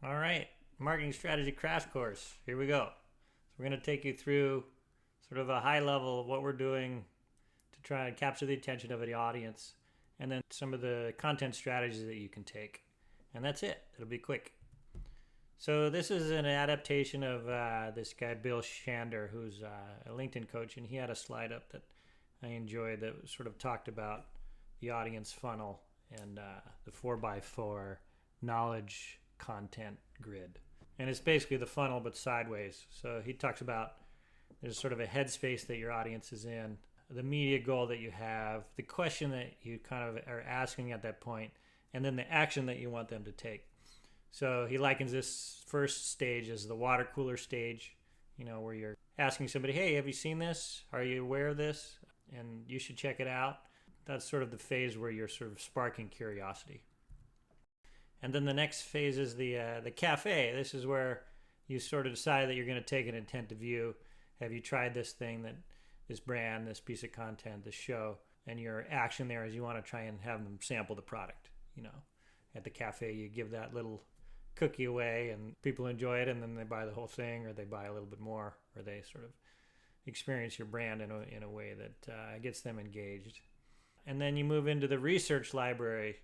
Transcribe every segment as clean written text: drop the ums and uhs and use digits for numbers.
All right, marketing strategy crash course. Here we go. So we're going to take you through sort of a high level of what we're doing to try and capture the attention of the audience, and then some of the content strategies that you can take. And that's it. It'll be quick. So this is an adaptation of this guy Bill Shander, who's a LinkedIn coach, and he had a slide up that I enjoyed that sort of talked about the audience funnel and the 4x4 knowledge content grid. And it's basically the funnel but sideways. So he talks about there's sort of a headspace that your audience is in, the media goal that you have, the question that you kind of are asking at that point, and then the action that you want them to take. So he likens this first stage as the water cooler stage, where you're asking somebody, hey, have you seen this? Are you aware of this? And you should check it out. That's sort of the phase where you're sort of sparking curiosity. And then the next phase is the cafe. This is where you sort of decide that you're going to take an intent to view. Have you tried this thing, this brand, this piece of content, this show? And your action there is you want to try and have them sample the product. At the cafe, you give that little cookie away and people enjoy it, and then they buy the whole thing, or they buy a little bit more, or they sort of experience your brand in a way that gets them engaged. And then you move into the research library.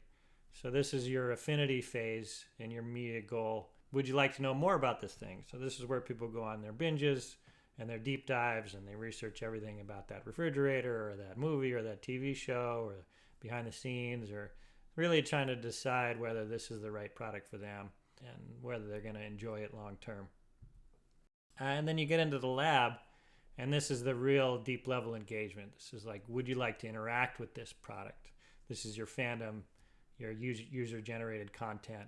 So this is your affinity phase and your media goal. Would you like to know more about this thing? So this is where people go on their binges and their deep dives, and they research everything about that refrigerator or that movie or that TV show or behind the scenes, or really trying to decide whether this is the right product for them and whether they're going to enjoy it long term. And then you get into the lab, and this is the real deep level engagement. This is like, would you like to interact with this product? This is your fandom, your user generated content,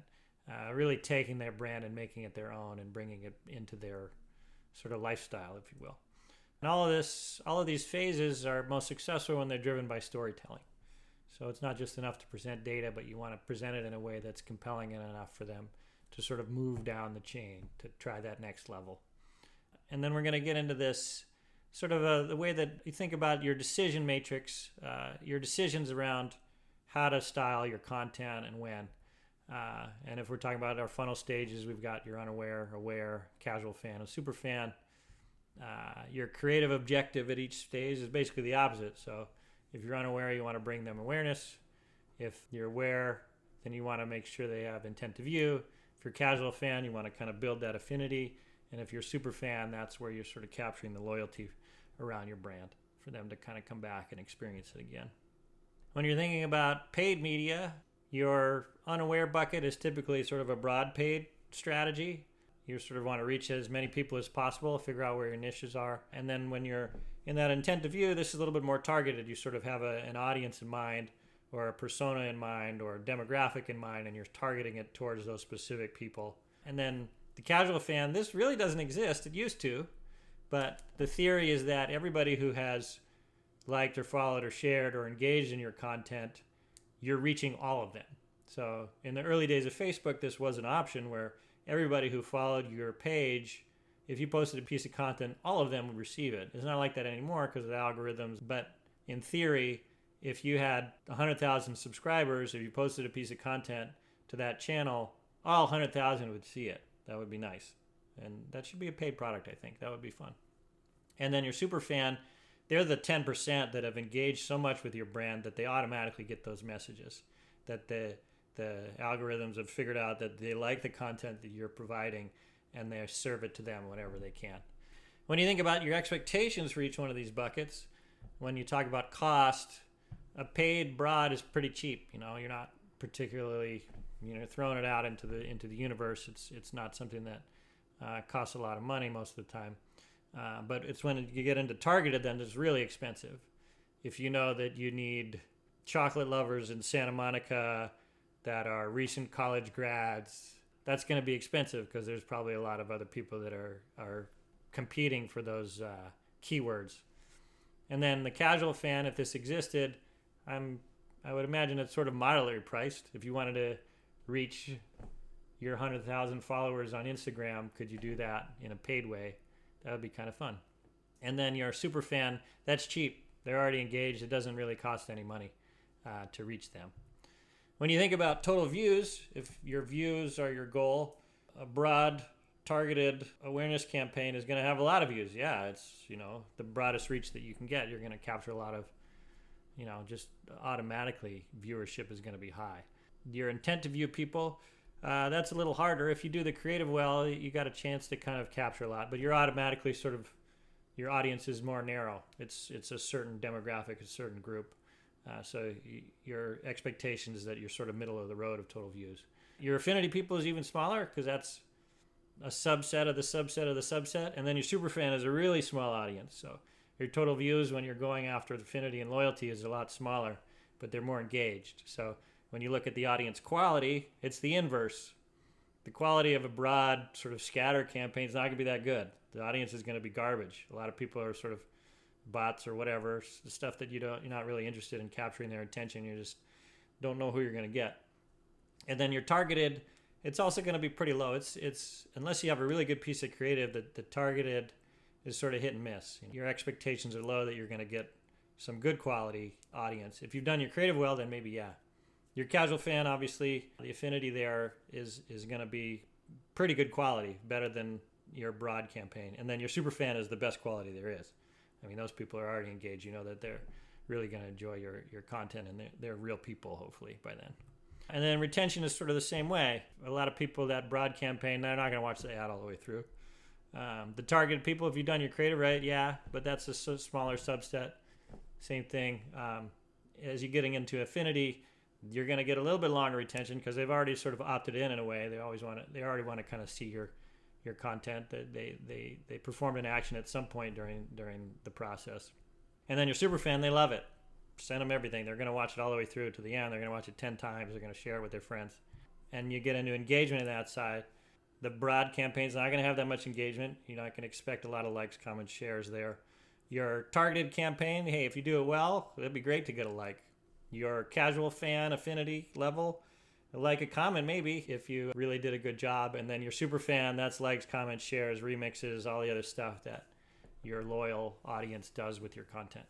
really taking their brand and making it their own and bringing it into their sort of lifestyle, if you will. And all of these phases are most successful when they're driven by storytelling. So it's not just enough to present data, but you want to present it in a way that's compelling enough for them to sort of move down the chain to try that next level. And then we're going to get into this sort of the way that you think about your decision matrix, your decisions around how to style your content and when. And if we're talking about our funnel stages, we've got your unaware, aware, casual fan, and super fan. Your creative objective at each stage is basically the opposite. So if you're unaware, you want to bring them awareness. If you're aware, then you want to make sure they have intent to view. If you're a casual fan, you want to kind of build that affinity. And if you're a super fan, that's where you're sort of capturing the loyalty around your brand for them to kind of come back and experience it again. When you're thinking about paid media, your unaware bucket is typically sort of a broad paid strategy. You sort of want to reach as many people as possible, figure out where your niches are. And then when you're in that intent to view, this is a little bit more targeted. You sort of have an audience in mind, or a persona in mind, or a demographic in mind, and you're targeting it towards those specific people. And then the casual fan, this really doesn't exist. It used to, but the theory is that everybody who has liked or followed or shared or engaged in your content, you're reaching all of them. So in the early days of Facebook, this was an option where everybody who followed your page, if you posted a piece of content, all of them would receive it. It's not like that anymore because of the algorithms, but in theory, if you had 100,000 subscribers, if you posted a piece of content to that channel, all 100,000 would see it. That would be nice. And that should be a paid product, I think. That would be fun. And then your super fan, they're the 10% that have engaged so much with your brand that they automatically get those messages, that the algorithms have figured out that they like the content that you're providing and they serve it to them whenever they can. When you think about your expectations for each one of these buckets, when you talk about cost, a paid broad is pretty cheap. You're not particularly throwing it out into the universe. It's not something that costs a lot of money most of the time. But it's when you get into targeted, then it's really expensive. If you know that you need chocolate lovers in Santa Monica that are recent college grads, that's going to be expensive because there's probably a lot of other people that are competing for those keywords. And then the casual fan, if this existed, I would imagine it's sort of moderately priced. If you wanted to reach your 100,000 followers on Instagram, could you do that in a paid way? That would be kind of fun. And then your super fan, that's cheap. They're already engaged. It doesn't really cost any money to reach them. When you think about total views, if your views are your goal, a broad targeted awareness campaign is going to have a lot of views. Yeah, it's, the broadest reach that you can get. You're going to capture a lot of, just automatically viewership is going to be high. Your intent to view people, that's a little harder. If you do the creative well, you got a chance to kind of capture a lot, but you're automatically your audience is more narrow. It's a certain demographic, a certain group. So your expectation is that you're sort of middle of the road of total views. Your affinity people is even smaller because that's a subset of the subset of the subset. And then your superfan is a really small audience. So your total views when you're going after affinity and loyalty is a lot smaller, but they're more engaged. So when you look at the audience quality, it's the inverse. The quality of a broad sort of scatter campaign is not going to be that good. The audience is going to be garbage. A lot of people are sort of bots or whatever, the stuff that you're not really interested in capturing their attention. You just don't know who you're going to get. And then your targeted, it's also going to be pretty low. It's unless you have a really good piece of creative, the targeted is sort of hit and miss. Your expectations are low that you're going to get some good quality audience. If you've done your creative well, then maybe, yeah. Your casual fan, obviously, the affinity there is going to be pretty good quality, better than your broad campaign. And then your super fan is the best quality there is. I mean, those people are already engaged. You know that they're really going to enjoy your content, and they're real people, hopefully, by then. And then retention is sort of the same way. A lot of people, that broad campaign, they're not going to watch the ad all the way through. The targeted people, if you've done your creative right, yeah, but that's a smaller subset. Same thing. As you're getting into affinity, you're going to get a little bit longer retention because they've already sort of opted in a way. They already want to kind of see your content. That they performed an action at some point during the process. And then your super fan, they love it. Send them everything. They're going to watch it all the way through to the end. They're going to watch it 10 times. They're going to share it with their friends. And you get into engagement on that side. The broad campaign's not going to have that much engagement. You're not going to expect a lot of likes, comments, shares there. Your targeted campaign, hey, if you do it well, it'd be great to get a like. Your casual fan affinity level, like a comment maybe if you really did a good job. And then your super fan, that's likes, comments, shares, remixes, all the other stuff that your loyal audience does with your content.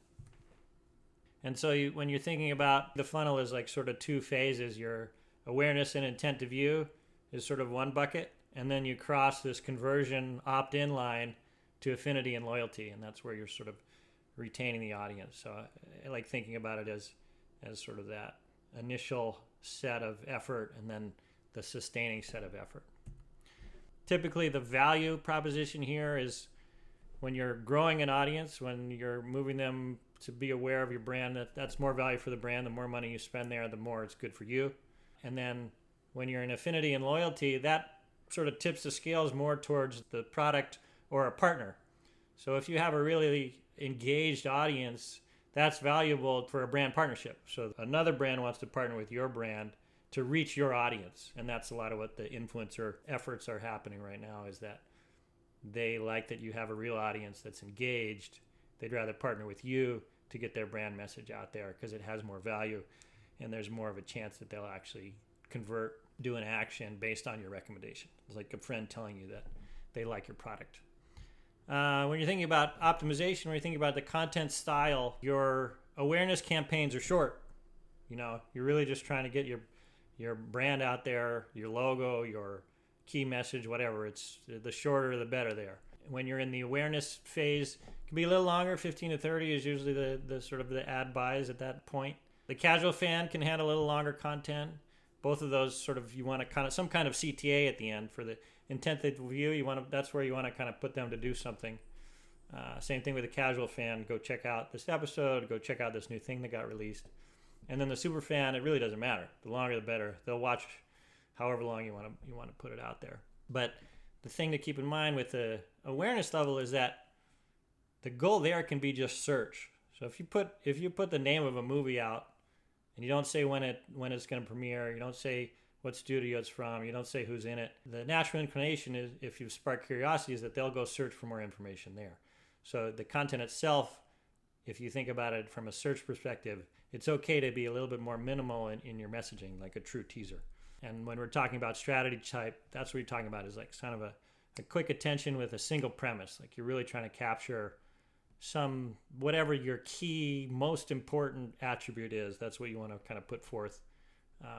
And so when you're thinking about the funnel is like sort of two phases. Your awareness and intent to view is sort of one bucket. And then you cross this conversion opt-in line to affinity and loyalty. And that's where you're sort of retaining the audience. So I like thinking about it as sort of that initial set of effort and then the sustaining set of effort. Typically, the value proposition here is when you're growing an audience, when you're moving them to be aware of your brand, that's more value for the brand. The more money you spend there, the more it's good for you. And then when you're in affinity and loyalty, that sort of tips the scales more towards the product or a partner. So if you have a really engaged audience, that's valuable for a brand partnership. So another brand wants to partner with your brand to reach your audience. And that's a lot of what the influencer efforts are happening right now, is that they like that you have a real audience that's engaged. They'd rather partner with you to get their brand message out there because it has more value and there's more of a chance that they'll actually convert, do an action based on your recommendation. It's like a friend telling you that they like your product. When you're thinking about optimization, when you're thinking about the content style, your awareness campaigns are short. You're really just trying to get your brand out there, your logo, your key message, whatever. It's the shorter, the better there. When you're in the awareness phase, it can be a little longer. 15 to 30 is usually the sort of the ad buys at that point. The casual fan can handle a little longer content. Both of those sort of, you want to kind of some kind of CTA at the end for the intent to view. That's where you want to kind of put them to do something. Same thing with the casual fan. Go check out this episode. Go check out this new thing that got released. And then the super fan, it really doesn't matter. The longer, the better. They'll watch however long you want to put it out there. But the thing to keep in mind with the awareness level is that the goal there can be just search. So if you put the name of a movie out and you don't say when it's going to premiere, you don't say what studio it's from, you don't say who's in it, the natural inclination is, if you've sparked curiosity, is that they'll go search for more information there. So the content itself, if you think about it from a search perspective, it's okay to be a little bit more minimal in your messaging, like a true teaser. And when we're talking about strategy type, that's what you're talking about, is like kind of a quick attention with a single premise. Like you're really trying to capture whatever your key, most important attribute is. That's what you want to kind of put forth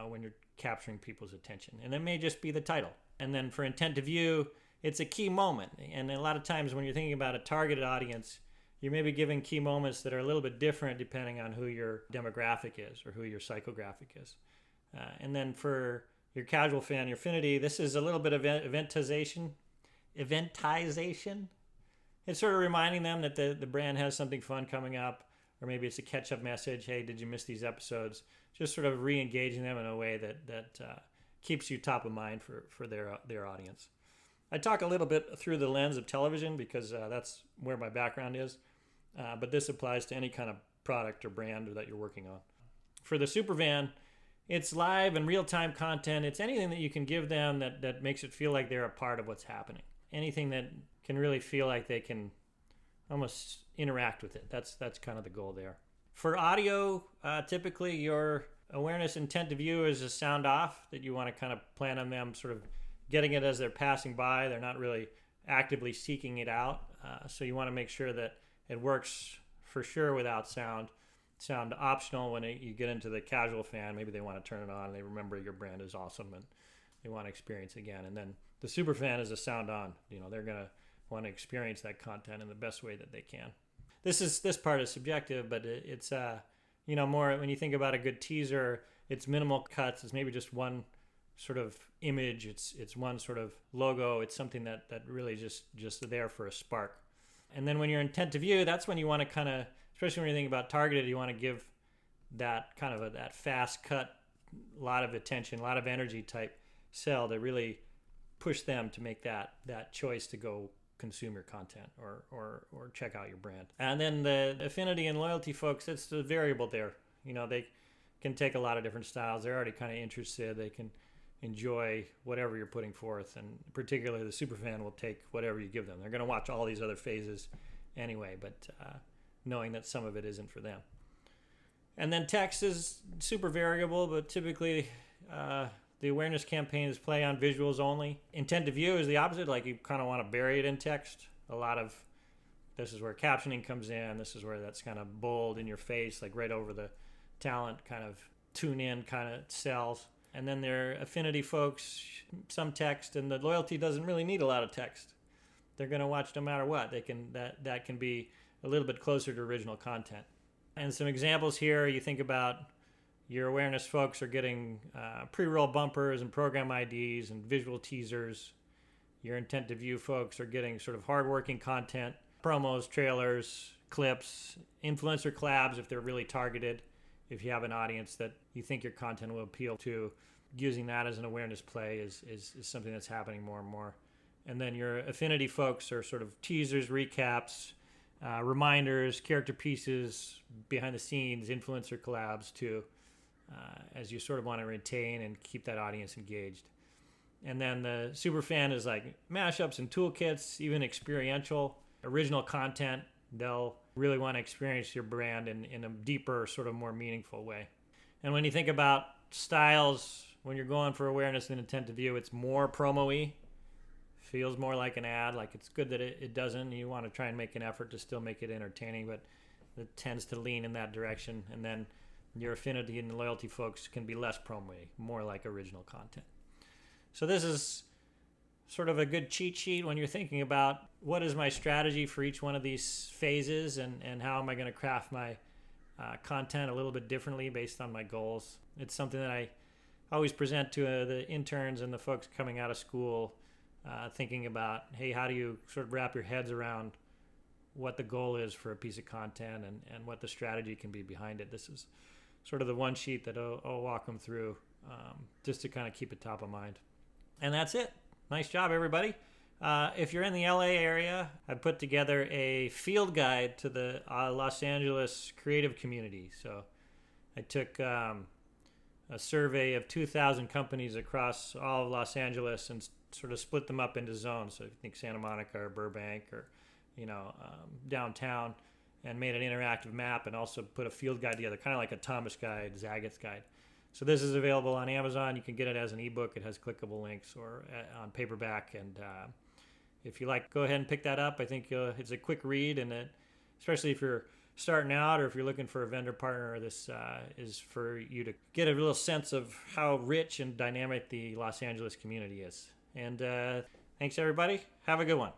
when you're capturing people's attention. And it may just be the title. And then for intent to view, it's a key moment. And a lot of times when you're thinking about a targeted audience, you're maybe giving key moments that are a little bit different depending on who your demographic is or who your psychographic is. And then for your casual fan, your affinity, this is a little bit of eventization. It's sort of reminding them that the brand has something fun coming up, or maybe it's a catch-up message. Hey, did you miss these episodes? Just sort of re-engaging them in a way that keeps you top of mind for their audience. I talk a little bit through the lens of television because that's where my background is, but this applies to any kind of product or brand that you're working on. For the Superfan, it's live and real-time content. It's anything that you can give them that makes it feel like they're a part of what's happening. Anything that can really feel like they can almost interact with it. That's kind of the goal there. For audio, typically your awareness intent to view is a sound off that you want to kind of plan on them sort of getting it as they're passing by. They're not really actively seeking it out. So you want to make sure that it works for sure without sound. Sound optional when you get into the casual fan. Maybe they want to turn it on and they remember your brand is awesome and they want to experience it again. And then the super fan is a sound on. They're going to want to experience that content in the best way that they can. This part is subjective, but it's more when you think about a good teaser, it's minimal cuts. It's maybe just one sort of image. It's one sort of logo. It's something that really just there for a spark. And then when you're intent to view, that's when you want to kind of, especially when you think about targeted, you want to give that kind of that fast cut, a lot of attention, a lot of energy type sell to really push them to make that choice to go consume your content or check out your brand. And then the affinity and loyalty folks, it's the variable there. They can take a lot of different styles. They're already kind of interested. They can enjoy whatever you're putting forth, and particularly the superfan will take whatever you give them. They're going to watch all these other phases anyway, but knowing that some of it isn't for them. And then text is super variable, but typically the awareness campaigns play on visuals only. Intent to view is the opposite. Like you kind of want to bury it in text. This is where captioning comes in. This is where that's kind of bold in your face, like right over the talent, kind of tune in kind of sells. And then their affinity folks, some text, and the loyalty doesn't really need a lot of text. They're going to watch no matter what. That can be a little bit closer to original content. And some examples here, you think about your awareness folks are getting pre-roll bumpers and program IDs and visual teasers. Your intent to view folks are getting sort of hardworking content, promos, trailers, clips, influencer collabs if they're really targeted. If you have an audience that you think your content will appeal to, using that as an awareness play is something that's happening more and more. And then your affinity folks are sort of teasers, recaps, reminders, character pieces, behind the scenes, influencer collabs too, as you sort of want to retain and keep that audience engaged. And then the super fan is like mashups and toolkits, even experiential, original content. They'll really want to experience your brand in a deeper, sort of more meaningful way. And when you think about styles, when you're going for awareness and intent to view, it's more promo-y. Feels more like an ad. Like it's good that it doesn't. You want to try and make an effort to still make it entertaining, but it tends to lean in that direction. And then your affinity and loyalty folks can be less promo-y, more like original content. So this is sort of a good cheat sheet when you're thinking about what is my strategy for each one of these phases and how am I going to craft my content a little bit differently based on my goals. It's something that I always present to the interns and the folks coming out of school, thinking about, hey, how do you sort of wrap your heads around what the goal is for a piece of content and what the strategy can be behind it. This is sort of the one sheet that I'll walk them through just to kind of keep it top of mind. And that's it. Nice job, everybody. If you're in the LA area, I put together a field guide to the Los Angeles creative community. So I took a survey of 2,000 companies across all of Los Angeles and sort of split them up into zones. So if you think Santa Monica or Burbank or, downtown, and made an interactive map and also put a field guide together, kind of like a Thomas guide, Zaggett's guide. So this is available on Amazon. You can get it as an ebook. It has clickable links or on paperback. And if you like, go ahead and pick that up. I think it's a quick read, and especially if you're starting out or if you're looking for a vendor partner, this is for you to get a real sense of how rich and dynamic the Los Angeles community is. And thanks, everybody. Have a good one.